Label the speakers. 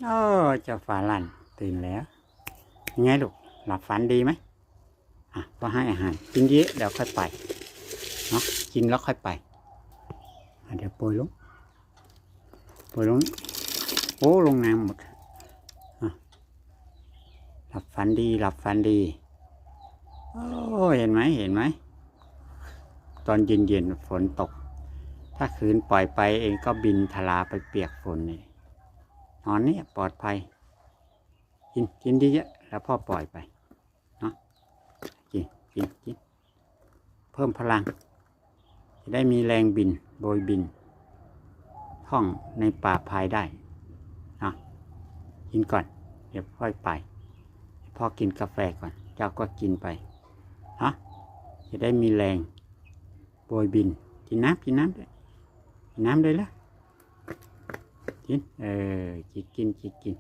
Speaker 1: โอ้เจ้าฟ้าลั่นตื่นแล้วยังไงลูกหลับฝันดีไหมก็ให้อาหารกินเยอะเดี๋ยวค่อยไปเนาะกินแล้วค่อยไปเดี๋ยวโปรยลงโอ้ลงน้ำหมดหลับฝันดีโอ้เห็นไหมตอนเย็นฝนตกถ้าคืนปล่อยไปเองก็บินทลาไปเปียกฝนนี่นอนนี่ปลอดภัยกินดีเยอะแล้วพ่อปล่อยไปเนาะกินเพิ่มพลังจะได้มีแรงบินโบยบินท่องในป่าภายได้เนาะกินก่อนเดี๋ยวค่อยไปพ่อกินกาแฟก่อนเจ้าก็กินไปเนาะจะได้มีแรงโบยบินกินน้ำด้วยกินน้ำเลยละกินกิน